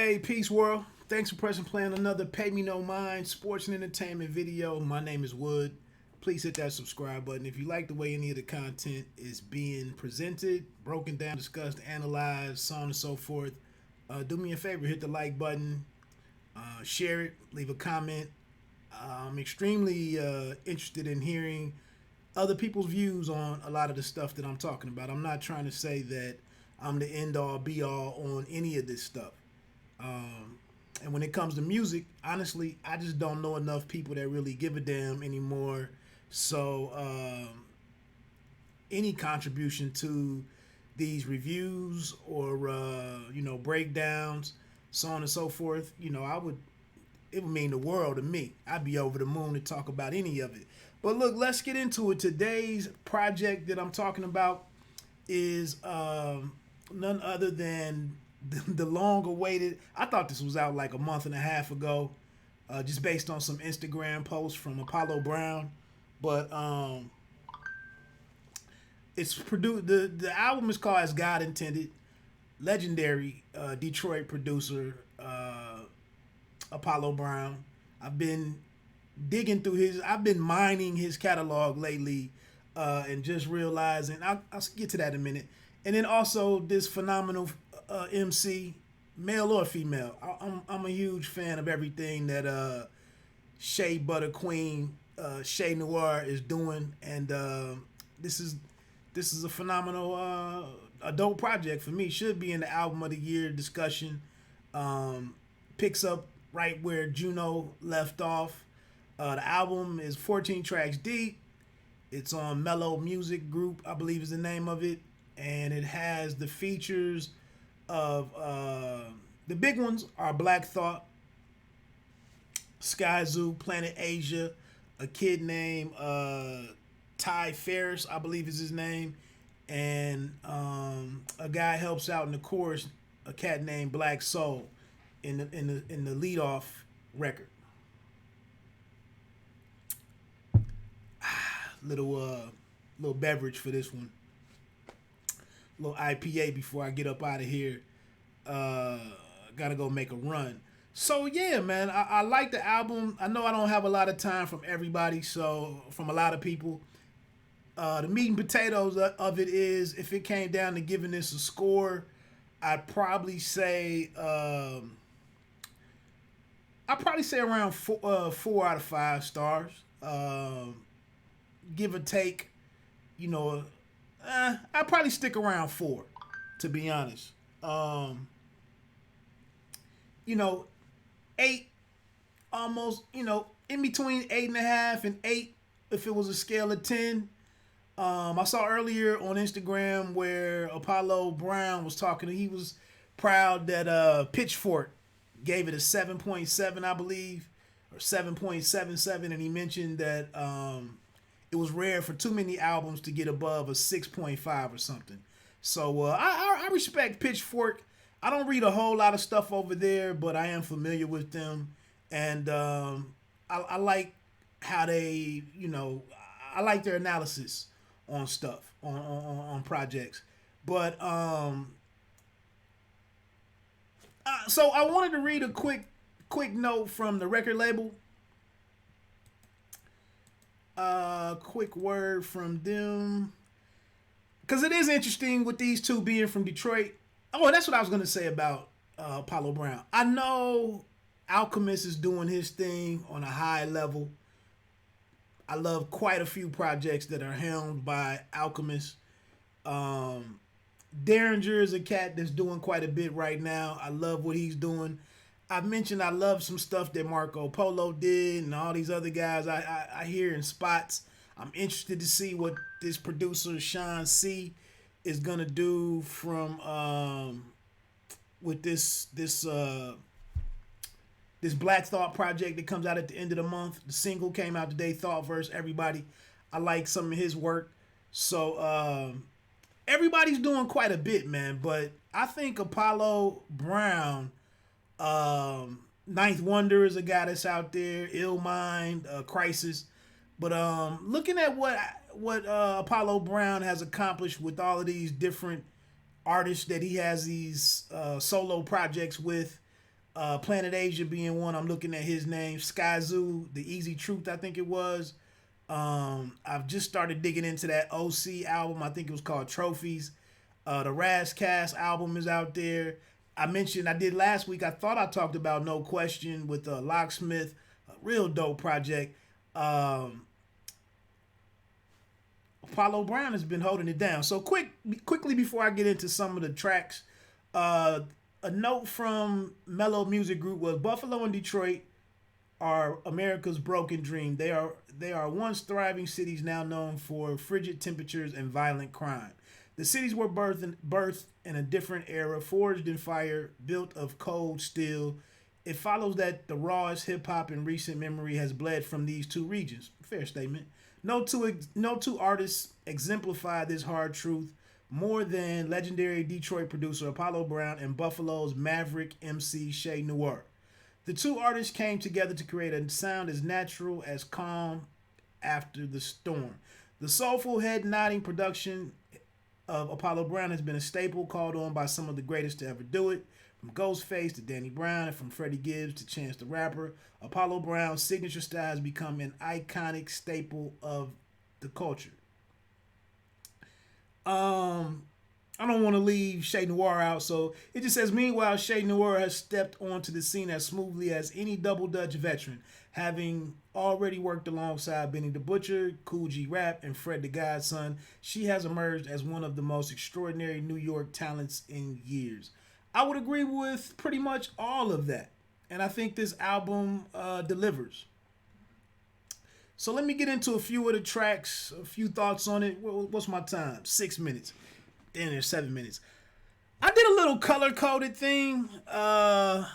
Hey, peace world. Thanks for pressing play on another Pay Me No Mind sports and entertainment video. My name is Wood. Please hit that subscribe button. If you like the way any of the content is being presented, broken down, discussed, analyzed, so on and so forth, do me a favor, hit the like button, share it, leave a comment. I'm extremely interested in hearing other people's views on a lot of the stuff that I'm talking about. I'm not trying to say that I'm the end all be all on any of this stuff. And when it comes to music, honestly, I just don't know enough people that really give a damn anymore. So any contribution to these reviews or breakdowns, so on and so forth, it would mean the world to me. I'd be over the moon to talk about any of it. But look, let's get into it. Today's project that I'm talking about is none other than the long-awaited. I thought this was out like a month and a half ago, just based on some Instagram posts from Apollo Brown. But it's produced. The album is called As God Intended. Legendary Detroit producer Apollo Brown. I've been digging through I've been mining his catalog lately, and just realizing I'll get to that in a minute. And then also this phenomenal MC, male or female. I'm a huge fan of everything that Shea Butter Queen, Noir is doing, and this is a phenomenal, a dope project for me. Should be in the album of the year discussion. Picks up right where Juno left off. The album is 14 tracks deep. It's on Mellow Music Group, I believe is the name of it, and it has the features of the big ones are Black Thought, Skyzoo, Planet Asia, a kid named Faris, I believe is his name, and a guy helps out in the chorus, a cat named Black Soul, in the lead off record. Little beverage for this one. Little IPA before I get up out of here. Gotta go make a run. So yeah, man, I like the album. I know I don't have a lot of time from everybody, so from a lot of people. The meat and potatoes of it is, if it came down to giving this a score, I'd probably say around 4 out of 5 stars. Give or take, I'd probably stick around 4, to be honest. 8, almost, in between 8.5 and 8, if it was a scale of 10. I saw earlier on Instagram where Apollo Brown was talking. He was proud that Pitchfork gave it a 7.7, I believe, or 7.77, and he mentioned that it was rare for too many albums to get above a 6.5 or something. So I respect Pitchfork. I don't read a whole lot of stuff over there, but I am familiar with them, and I like how they, I like their analysis on stuff, on projects. But so I wanted to read a quick note from the record label. Quick word from them, because it is interesting with these two being from Detroit. Oh, that's what I was going to say about Apollo Brown. I know Alchemist is doing his thing on a high level. I love quite a few projects that are helmed by Alchemist. Derringer is a cat that's doing quite a bit right now. I love what he's doing. I mentioned I love some stuff that Marco Polo did and all these other guys I hear in spots. I'm interested to see what this producer Sean C is gonna do from with this Black Thought project that comes out at the end of the month. The single came out today, Thought verse Everybody. I like some of his work. So everybody's doing quite a bit, man. But I think Apollo Brown, Ninth Wonder is a guy that's out there, Ill Mind, Crisis. But looking at what Apollo Brown has accomplished with all of these different artists that he has these solo projects with, Planet Asia being one. I'm looking at his name. Skyzoo, The Easy Truth, I think it was. I've just started digging into that OC album. I think it was called Trophies. The Razcast album is out there. I did last week, I thought I talked about No Question with Locksmith. A real dope project. Apollo Brown has been holding it down. So quickly before I get into some of the tracks, a note from Mellow Music Group was Buffalo and Detroit are America's broken dream. They are once thriving cities now known for frigid temperatures and violent crime. The cities were birthed in a different era, forged in fire, built of cold steel. It follows that the rawest hip-hop in recent memory has bled from these two regions. Fair statement. No two artists exemplify this hard truth more than legendary Detroit producer Apollo Brown and Buffalo's maverick MC Shay Noir. The two artists came together to create a sound as natural as calm after the storm. The soulful, head-nodding production of Apollo Brown has been a staple called on by some of the greatest to ever do it. From Ghostface to Danny Brown and from Freddie Gibbs to Chance the Rapper, Apollo Brown's signature style has become an iconic staple of the culture. I don't want to leave Shay Noir out, so it just says, meanwhile, Shay Noir has stepped onto the scene as smoothly as any Double Dutch veteran, having already worked alongside Benny the Butcher, Kool G Rap, and Fred the Godson. She has emerged as one of the most extraordinary New York talents in years. I would agree with pretty much all of that, and I think this album delivers. So let me get into a few of the tracks, a few thoughts on it. What's my time? 6 minutes. Then there's 7 minutes. I did a little color-coded thing. So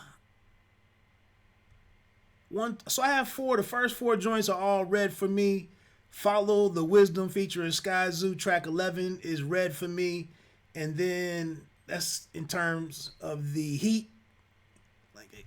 I have 4. The first 4 joints are all red for me. Follow the Wisdom featuring Skyzoo, track 11 is red for me. And then that's in terms of the heat, like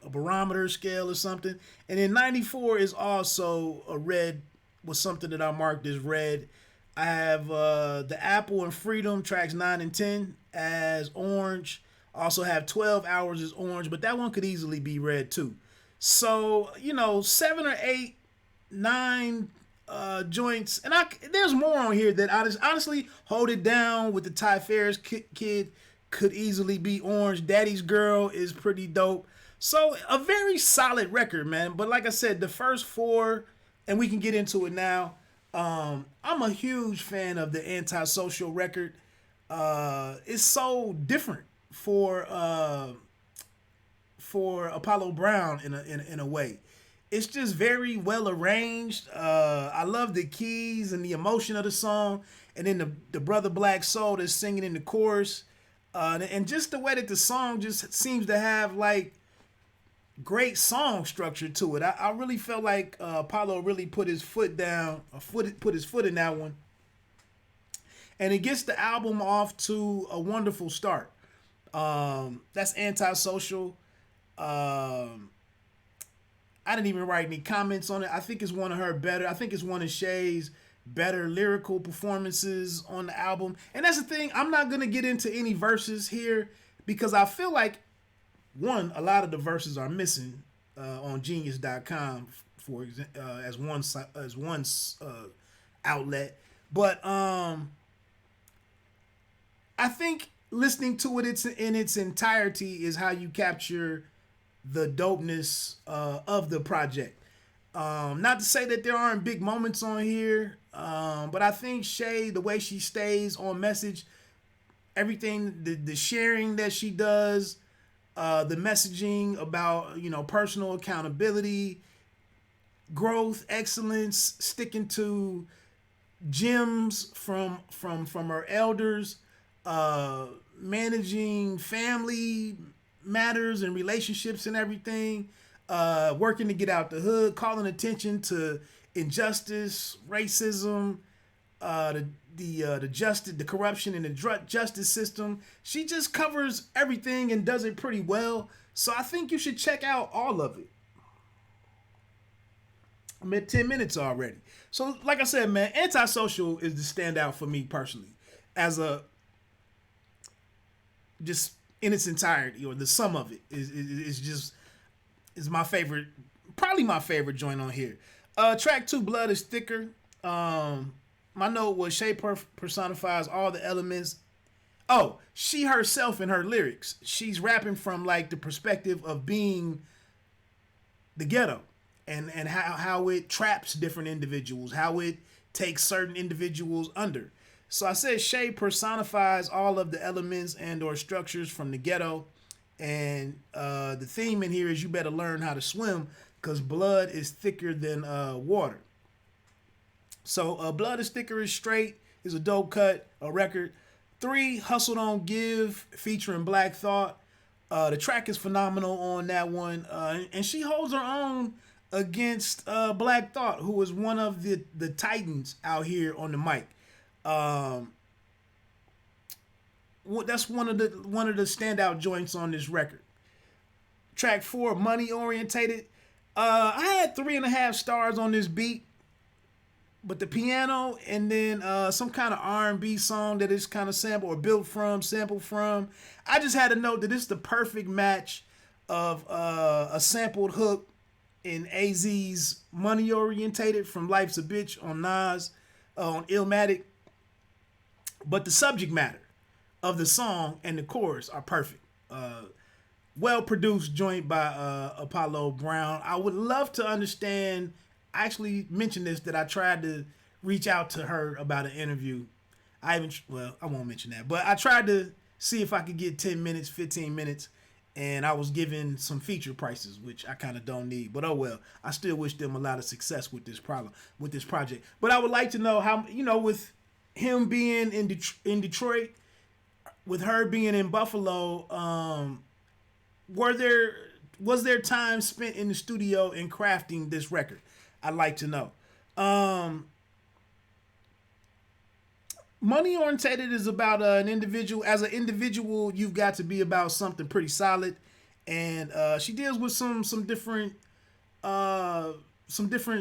a barometer scale or something. And then 94 is also a red, was something that I marked as red. I have the Apple and Freedom tracks 9 and 10 as orange. I also have 12 Hours as orange, but that one could easily be red too. So, 7 or 8, 9 joints. And there's more on here that I just honestly Hold It Down with the Ty Faris kid could easily be orange. Daddy's Girl is pretty dope. So a very solid record, man. But like I said, the first 4, and we can get into it now. I'm a huge fan of the Antisocial record. It's so different for Apollo Brown in a way. It's just very well arranged. I love the keys and the emotion of the song, and then the brother Black Soul that's singing in the chorus, and just the way that the song just seems to have like great song structure to it. I really felt like Apollo really put his foot down, put his foot in that one, and it gets the album off to a wonderful start. That's Antisocial. I didn't even write any comments on it. I think it's one of her better. I think it's one of Shay's better lyrical performances on the album. And that's the thing. I'm not gonna get into any verses here because I feel like, one, a lot of the verses are missing on Genius.com as one outlet, but I think listening to it in its entirety is how you capture the dopeness of the project. Not to say that there aren't big moments on here, but I think Shay, the way she stays on message, everything, the sharing that she does, the messaging about personal accountability, growth, excellence, sticking to gems from her elders, managing family matters and relationships and everything, working to get out the hood, calling attention to injustice, racism, the corruption in the justice system. She just covers everything and does it pretty well. So I think you should check out all of it. I'm at 10 minutes already. So like I said, man, Antisocial is the standout for me personally. As a just in its entirety, or the sum of it is my favorite, probably my favorite joint on here. Track 2, Blood is Thicker. My note was Shay personifies all the elements. Oh, she herself in her lyrics, she's rapping from like the perspective of being the ghetto, and how it traps different individuals, how it takes certain individuals under. So I said Shay personifies all of the elements and or structures from the ghetto, and the theme in here is you better learn how to swim because blood is thicker than water. So Blood is Thicker is straight, is a dope cut, a record. 3, Hustle Don't Give, featuring Black Thought. The track is phenomenal on that one, and she holds her own against Black Thought, who is one of the titans out here on the mic. That's one of the standout joints on this record. Track 4, Money Orientated. I had 3.5 stars on this beat, but the piano and then some kind of R&B song that is kind of sampled from. I just had to note that this is the perfect match of a sampled hook in AZ's Money Orientated from Life's a Bitch on Nas, on Illmatic. But the subject matter of the song and the chorus are perfect. Well-produced joint by Apollo Brown. I would love to understand, I actually mentioned this, that I tried to reach out to her about an interview. I won't mention that, but I tried to see if I could get 10 minutes, 15 minutes, and I was given some feature prices, which I kind of don't need, but oh well. I still wish them a lot of success with this project. But I would like to know how, with him being in Detroit, with her being in Buffalo, was there time spent in the studio in crafting this record? I'd like to know. Money Orientated is about an individual. As an individual, you've got to be about something pretty solid, and she deals with some different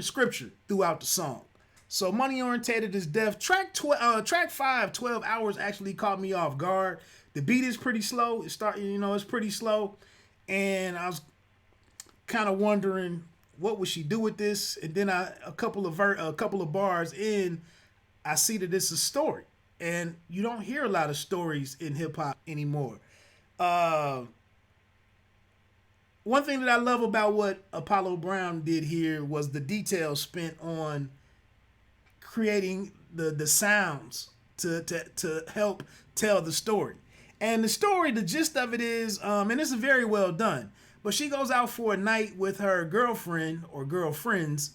scripture throughout the song. So Money Orientated is deaf. Track 5, 12 Hours, actually caught me off guard. The beat is pretty slow. It's pretty slow, and I was kind of wondering what would she do with this. And then a couple of bars in, I see that it's a story, and you don't hear a lot of stories in hip hop anymore. One thing that I love about what Apollo Brown did here was the detail spent on creating the sounds to help tell the story. And the story, the gist of it is, and this is very well done, but she goes out for a night with her girlfriend or girlfriends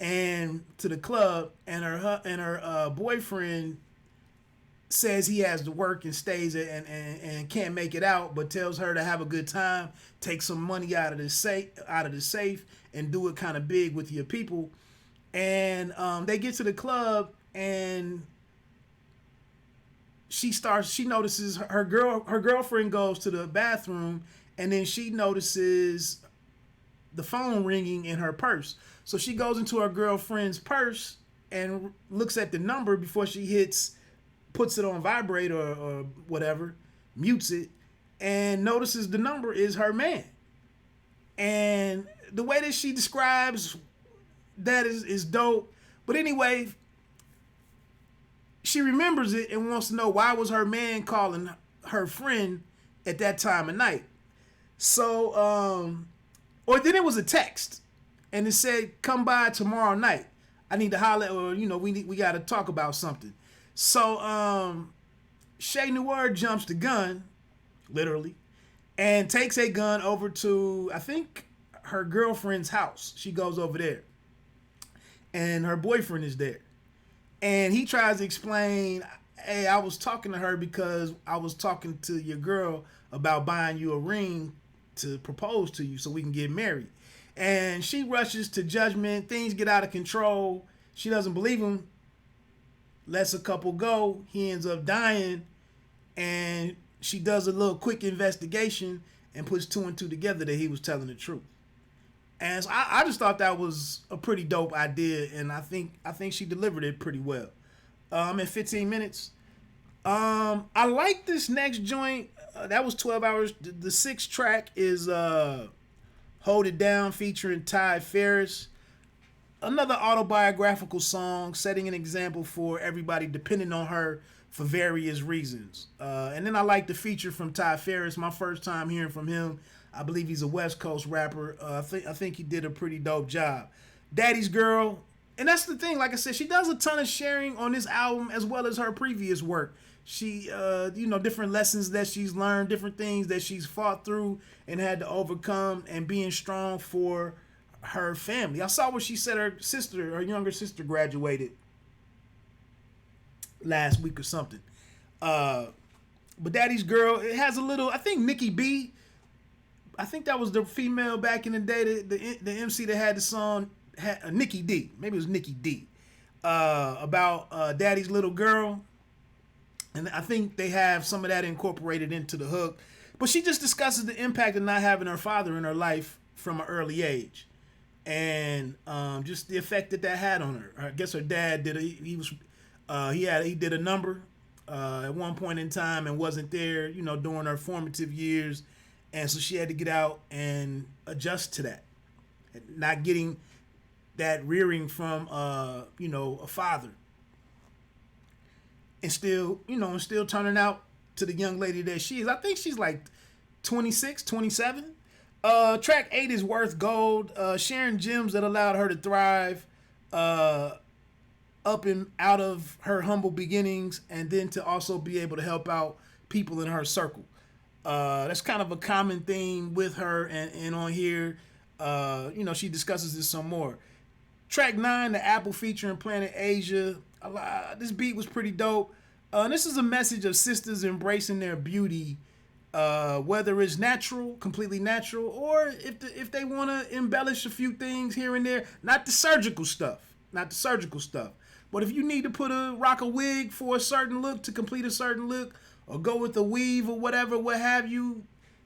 and to the club, and her boyfriend says he has to work and stays and can't make it out, but tells her to have a good time, take some money out of the safe and do it kind of big with your people. And they get to the club, and she notices her girlfriend goes to the bathroom, and then she notices the phone ringing in her purse. So she goes into her girlfriend's purse and looks at the number before she puts it on vibrate or whatever, mutes it, and notices the number is her man. And the way that she describes that is dope. But anyway, she remembers it and wants to know why was her man calling her friend at that time of night. So, or then it was a text, and it said, "Come by tomorrow night. I need to holler," or we got to talk about something. So, Shay Noir jumps the gun, literally, and takes a gun over to, I think, her girlfriend's house. She goes over there, and her boyfriend is there, and he tries to explain, "Hey, I was talking to her because I was talking to your girl about buying you a ring to propose to you so we can get married." And she rushes to judgment. Things get out of control. She doesn't believe him. Lets a couple go. He ends up dying. And she does a little quick investigation and puts 2 and 2 together that he was telling the truth. And so I just thought that was a pretty dope idea, and I think she delivered it pretty well. I'm at 15 minutes. I like this next joint. that was 12 hours. The sixth track is Hold It Down featuring Faris. Another autobiographical song setting an example for everybody depending on her for various reasons. And then I like the feature from Faris. My first time hearing from him. I believe he's a West Coast rapper. I think he did a pretty dope job. Daddy's Girl. And that's the thing, like I said, she does a ton of sharing on this album as well as her previous work. She, different lessons that she's learned, different things that she's fought through and had to overcome, and being strong for her family. I saw what she said her younger sister graduated last week or something. But Daddy's Girl, it has a little, I think Nikki B, I think that was the female back in the day, the MC that had the song, Nikki D, maybe it was Nikki D, about Daddy's little girl. And I think they have some of that incorporated into the hook. But she just discusses the impact of not having her father in her life from an early age. And just the effect that had on her. I guess her dad did he did a number at one point in time and wasn't there, during her formative years. And so she had to get out and adjust to that. Not getting that rearing from a father. And still turning out to the young lady that she is. I think she's like 26, 27. Track 8 is Worth Gold, sharing gems that allowed her to thrive up and out of her humble beginnings, and then to also be able to help out people in her circle. That's kind of a common theme with her, and on here, she discusses this some more. Track 9, the Apple featuring Planet Asia. This beat was pretty dope. This is a message of sisters embracing their beauty, whether it's natural, completely natural, or if they want to embellish a few things here and there. Not the surgical stuff. But if you need to rock a wig for a certain look, to complete a certain look, or go with a weave or whatever, what have you,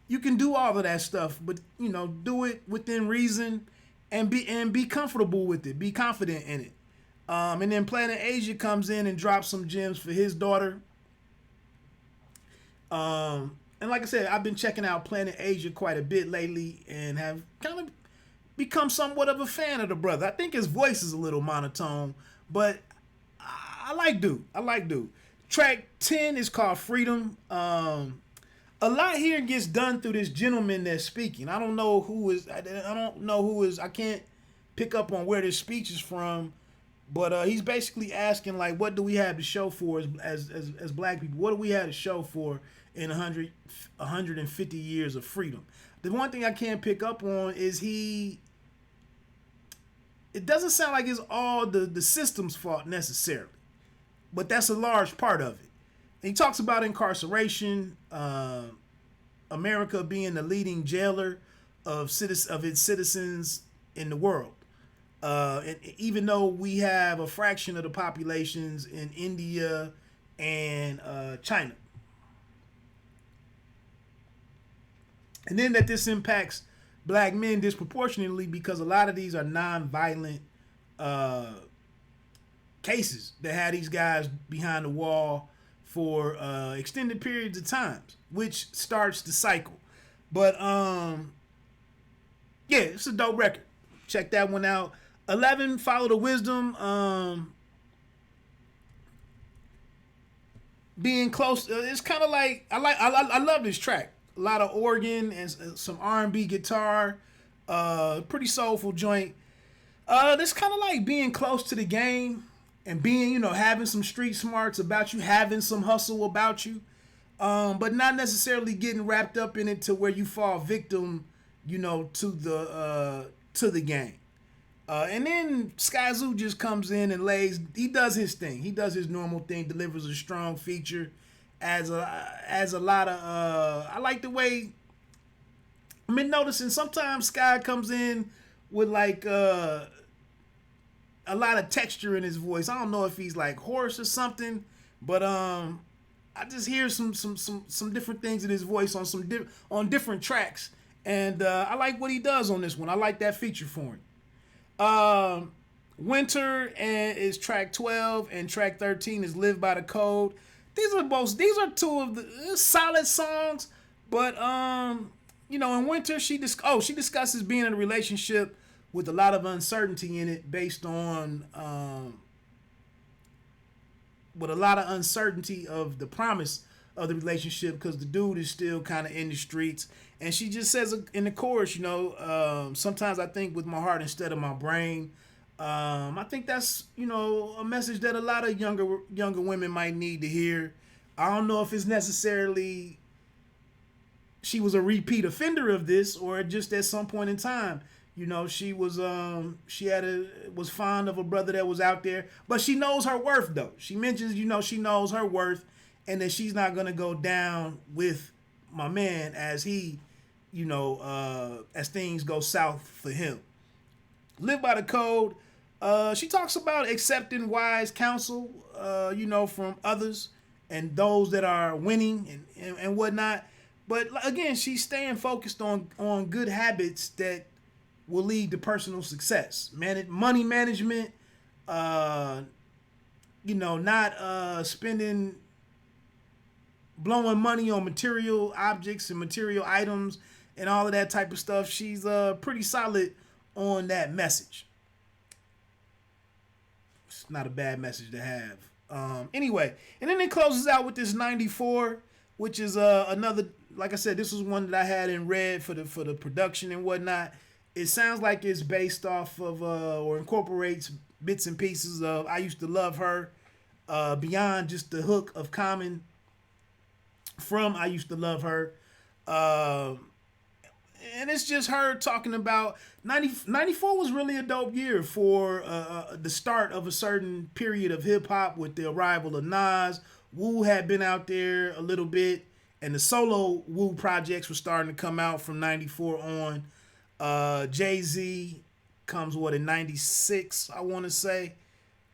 you can do all of that stuff. But do it within reason, and be comfortable with it. Be confident in it. And then Planet Asia comes in and drops some gems for his daughter. And like I said, I've been checking out Planet Asia quite a bit lately and have kind of become somewhat of a fan of the brother. I think his voice is a little monotone, but I like dude. Track 10 is called Freedom. A lot here gets done through this gentleman that's speaking. I don't know who is. I can't pick up on where this speech is from. But he's basically asking, like, what do we have to show for as black people? What do we have to show for in 150 years of freedom? The one thing I can't pick up on is it doesn't sound like it's all the system's fault necessarily, but that's a large part of it. And he talks about incarceration, America being the leading jailer of its citizens in the world. And even though we have a fraction of the populations in India and China. And then that this impacts black men disproportionately because a lot of these are non-violent cases that had these guys behind the wall for extended periods of times, which starts the cycle. But it's a dope record. Check that one out. 11, Follow the Wisdom. Being close, it's kind of like I love this track. A lot of organ and some R&B guitar. Pretty soulful joint. This kind of like being close to the game and being, having some street smarts about you, having some hustle about you, but not necessarily getting wrapped up in it to where you fall victim, to the game. And then Skyzoo just comes in and he does his thing. He does his normal thing, delivers a strong feature, adds a lot of, I like the way, I've been noticing sometimes Sky comes in with like a lot of texture in his voice. I don't know if he's like hoarse or something, but I just hear some different things in his voice on different tracks. And I like what he does on this one. I like that feature for him. Winter is track 12 and track 13 is Live by the Code. These are two of the solid songs, But in winter she discusses being in a relationship with a lot of uncertainty in it, based on with a lot of uncertainty of the promise of the relationship, because the dude is still kind of in the streets. And she just says in the chorus, sometimes I think with my heart instead of my brain. I think that's a message that a lot of younger women might need to hear. I don't know if it's necessarily she was a repeat offender of this, or just at some point in time, she was was fond of a brother that was out there, but she knows her worth though. She mentions, she knows her worth, and that she's not gonna go down with my man as he, as things go south for him. Live by the code. She talks about accepting wise counsel, from others and those that are winning and whatnot. But again, she's staying focused on good habits that will lead to personal success. Money management, not spending, blowing money on material objects and material items and all of that type of stuff. She's pretty solid on that message. It's not a bad message to have. Anyway, and then it closes out with this 94, which is another. Like I said, this was one that I had in red for the production and whatnot. It sounds like it's based off of or incorporates bits and pieces of I Used to Love Her, beyond just the hook of Common from I Used to Love Her. And it's just her talking about 94 was really a dope year for the start of a certain period of hip hop with the arrival of Nas. Wu had been out there a little bit, and the solo Wu projects were starting to come out from 94 on. Jay-Z comes in 96, I want to say.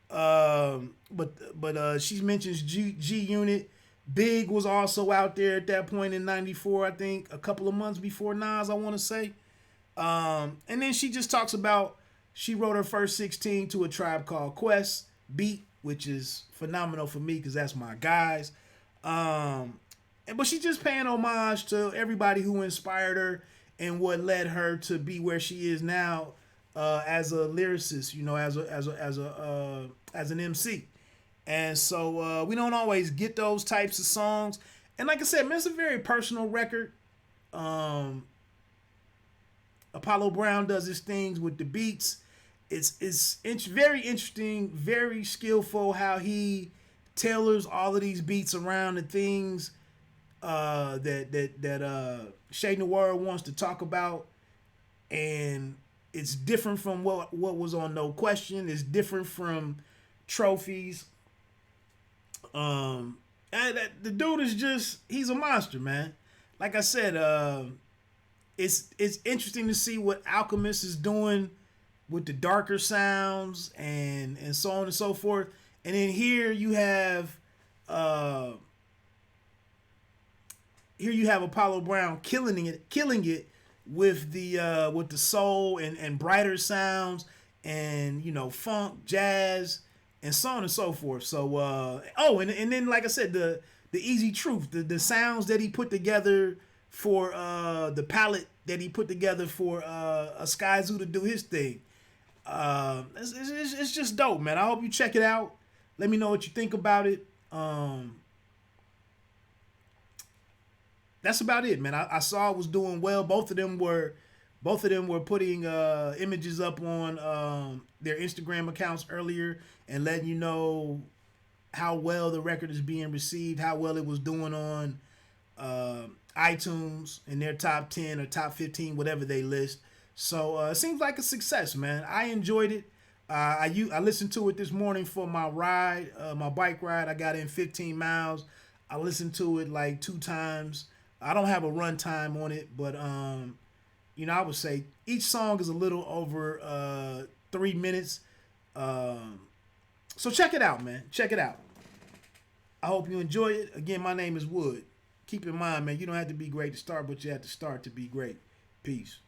But she mentions G Unit. Big was also out there at that point in 94, I think, a couple of months before Nas, I want to say. And then she just talks about she wrote her first 16 to A Tribe Called Quest beat, which is phenomenal for me because that's my guys. But she's just paying homage to everybody who inspired her and what led her to be where she is now, as a lyricist, as an MC. And so we don't always get those types of songs. And like I said, man, it's a very personal record. Apollo Brown does his things with the beats. It's very interesting, very skillful how he tailors all of these beats around the things that Shay Noir wants to talk about. And it's different from what was on No Question. It's different from Trophies. And the dude is he's a monster, man. Like I said, it's interesting to see what Alchemist is doing with the darker sounds and so on and so forth. And then here you have Apollo Brown killing it with the soul and brighter sounds and funk, jazz, and so on and so forth. So and then like I said, the Easy Truth, the sounds that he put together for the palette that he put together for a Skyzoo to do his thing. It's just dope, man. I hope you check it out. Let me know what you think about it. That's about it, man. I saw it was doing well. Both of them were putting images up on their Instagram accounts earlier and letting you know how well the record is being received, how well it was doing on iTunes in their top 10 or top 15, whatever they list. So it seems like a success, man. I enjoyed it. I listened to it this morning for my ride, my bike ride. I got in 15 miles. I listened to it like 2 times. I don't have a run time on it, but I would say each song is a little over 3 minutes. So check it out, man. Check it out. I hope you enjoy it. Again, my name is Wood. Keep in mind, man, you don't have to be great to start, but you have to start to be great. Peace.